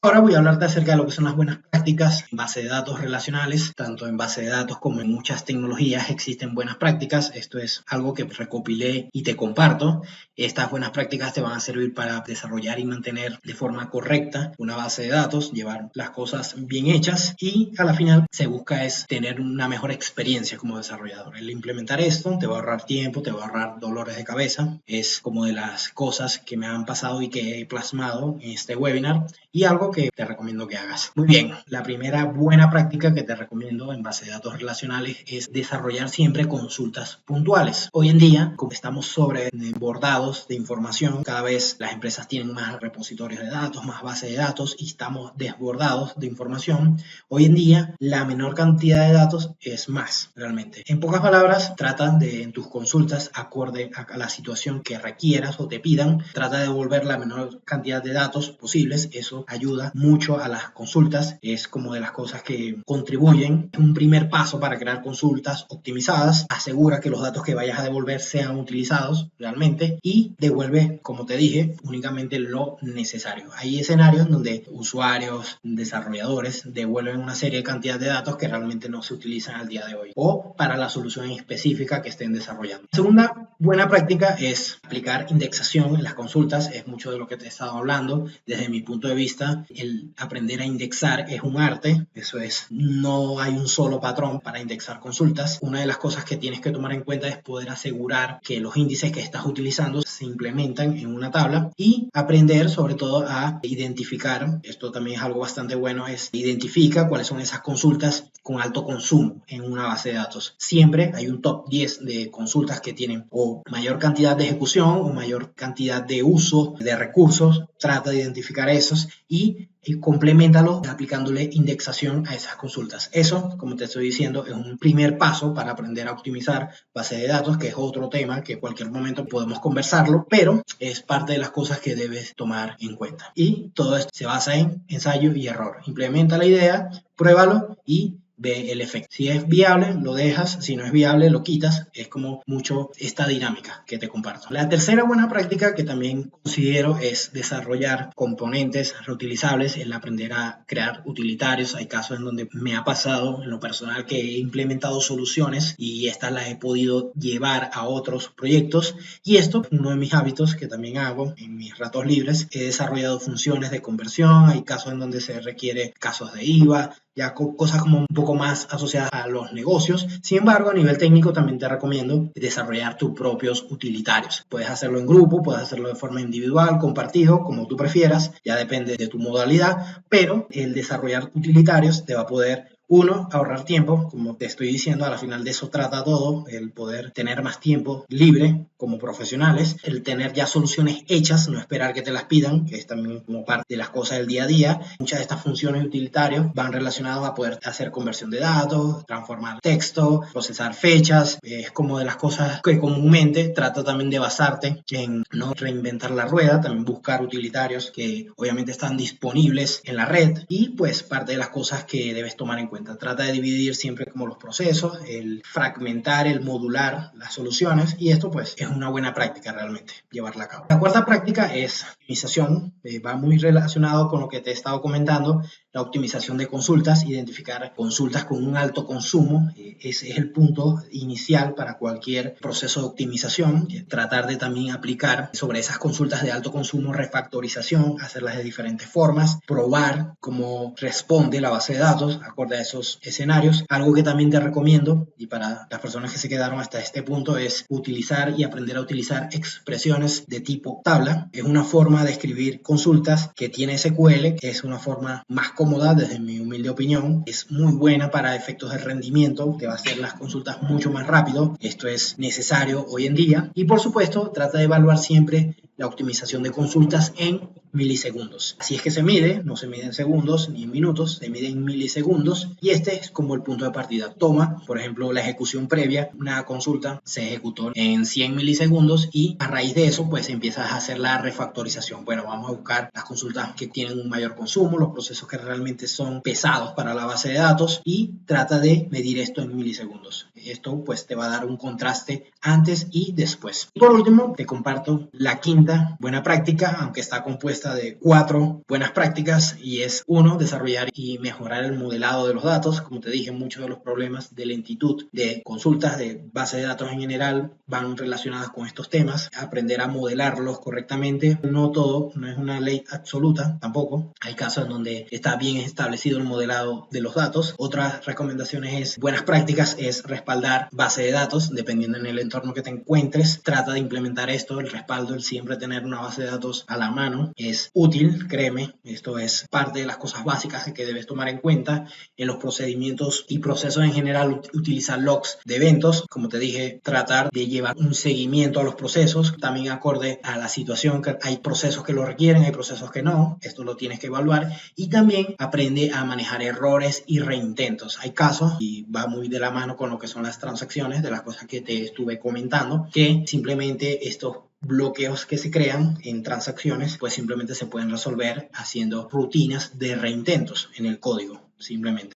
Ahora voy a hablarte acerca de lo que son las buenas prácticas en base de datos relacionales. Tanto en base de datos como en muchas tecnologías existen buenas prácticas. Esto es algo que recopilé y te comparto. Estas buenas prácticas te van a servir para desarrollar y mantener de forma correcta una base de datos, llevar las cosas bien hechas y a la final se busca es tener una mejor experiencia como desarrollador. El implementar esto te va a ahorrar tiempo, te va a ahorrar dolores de cabeza. Es como de las cosas que me han pasado y que he plasmado en este webinar y algo que te recomiendo que hagas. Muy bien, la primera buena práctica que te recomiendo en base de datos relacionales es desarrollar siempre consultas puntuales. Hoy en día, como estamos sobrebordados de información, cada vez las empresas tienen más repositorios de datos, más bases de datos y estamos desbordados de información. Hoy en día, la menor cantidad de datos es más, realmente. En pocas palabras, trata de en tus consultas, acorde a la situación que requieras o te pidan, trata de devolver la menor cantidad de datos posibles. Eso ayuda mucho a las consultas, es como de las cosas que contribuyen. Un primer paso para crear consultas optimizadas, asegura que los datos que vayas a devolver sean utilizados realmente y devuelve, como te dije, únicamente lo necesario. Hay escenarios donde usuarios, desarrolladores devuelven una serie de cantidad de datos que realmente no se utilizan al día de hoy o para la solución específica que estén desarrollando. La segunda buena práctica es aplicar indexación en las consultas. Es mucho de lo que te he estado hablando. Desde mi punto de vista, el aprender a indexar es un arte. Eso es, no hay un solo patrón para indexar consultas. Una de las cosas que tienes que tomar en cuenta es poder asegurar que los índices que estás utilizando se implementan en una tabla y aprender sobre todo a identificar, esto también es algo bastante bueno, es identifica cuáles son esas consultas con alto consumo en una base de datos. Siempre hay un top 10 de consultas que tienen o mayor cantidad de ejecución o mayor cantidad de uso de recursos. Trata de identificar esos y compleméntalo aplicándole indexación a esas consultas. Eso, como te estoy diciendo, es un primer paso para aprender a optimizar base de datos, que es otro tema que en cualquier momento podemos conversarlo, pero es parte de las cosas que debes tomar en cuenta. Y todo esto se basa en ensayo y error. Implementa la idea, pruébalo y ve el efecto. Si es viable, lo dejas. Si no es viable, lo quitas. Es como mucho esta dinámica que te comparto. La tercera buena práctica que también considero es desarrollar componentes reutilizables, el aprender a crear utilitarios. Hay casos en donde me ha pasado en lo personal que he implementado soluciones y estas las he podido llevar a otros proyectos y esto es uno de mis hábitos que también hago en mis ratos libres. He desarrollado funciones de conversión. Hay casos en donde se requiere casos de IVA, ya cosas como un poco más asociadas a los negocios. Sin embargo, a nivel técnico también te recomiendo desarrollar tus propios utilitarios. Puedes hacerlo en grupo, puedes hacerlo de forma individual, compartido, como tú prefieras, ya depende de tu modalidad, pero el desarrollar utilitarios te va a poder ahorrar tiempo, como te estoy diciendo, a la final de eso trata todo, el poder tener más tiempo libre como profesionales, el tener ya soluciones hechas, no esperar que te las pidan, que es también como parte de las cosas del día a día. Muchas de estas funciones utilitarias van relacionadas a poder hacer conversión de datos, transformar texto, procesar fechas, es como de las cosas que comúnmente trata también de basarte en no reinventar la rueda, también buscar utilitarios que obviamente están disponibles en la red y pues parte de las cosas que debes tomar en cuenta. Trata de dividir siempre como los procesos, el fragmentar, el modular las soluciones y esto pues es una buena práctica realmente, llevarla a cabo. La cuarta práctica es optimización, va muy relacionado con lo que te he estado comentando, la optimización de consultas, identificar consultas con un alto consumo, ese es el punto inicial para cualquier proceso de optimización, tratar de también aplicar sobre esas consultas de alto consumo refactorización, hacerlas de diferentes formas, probar cómo responde la base de datos acorde a esos escenarios. Algo que también te recomiendo y para las personas que se quedaron hasta este punto es utilizar y aprender a utilizar expresiones de tipo tabla. Es una forma de escribir consultas que tiene SQL, que es una forma más cómoda desde mi humilde opinión. Es muy buena para efectos de rendimiento, te va a hacer las consultas mucho más rápido. Esto es necesario hoy en día y por supuesto trata de evaluar siempre la optimización de consultas en milisegundos. Así es que se mide, no se mide en segundos ni en minutos, se mide en milisegundos y este es como el punto de partida. Toma, por ejemplo, la ejecución previa, una consulta se ejecutó en 100 milisegundos y a raíz de eso pues empiezas a hacer la refactorización. Bueno, vamos a buscar las consultas que tienen un mayor consumo, los procesos que realmente son pesados para la base de datos y trata de medir esto en milisegundos. Esto pues te va a dar un contraste antes y después. Y por último, te comparto la quinta buena práctica, aunque está compuesta propuesta de 4 buenas prácticas y es 1, desarrollar y mejorar el modelado de los datos. Como te dije, muchos de los problemas de lentitud de consultas de base de datos en general van relacionadas con estos temas. Aprender a modelarlos correctamente. No todo, no es una ley absoluta tampoco. Hay casos en donde está bien establecido el modelado de los datos. Otras recomendaciones es buenas prácticas, es respaldar base de datos dependiendo en el entorno que te encuentres. Trata de implementar esto, el respaldo, el siempre tener una base de datos a la mano es útil, créeme. Esto es parte de las cosas básicas que debes tomar en cuenta en los procedimientos y procesos en general. Utilizar logs de eventos, como te dije, tratar de llevar un seguimiento a los procesos, también acorde a la situación, que hay procesos que lo requieren, hay procesos que no, esto lo tienes que evaluar, y también aprende a manejar errores y reintentos. Hay casos, y va muy de la mano con lo que son las transacciones, de las cosas que te estuve comentando, que simplemente estos bloqueos que se crean en transacciones, pues simplemente se pueden resolver haciendo rutinas de reintentos en el código, simplemente.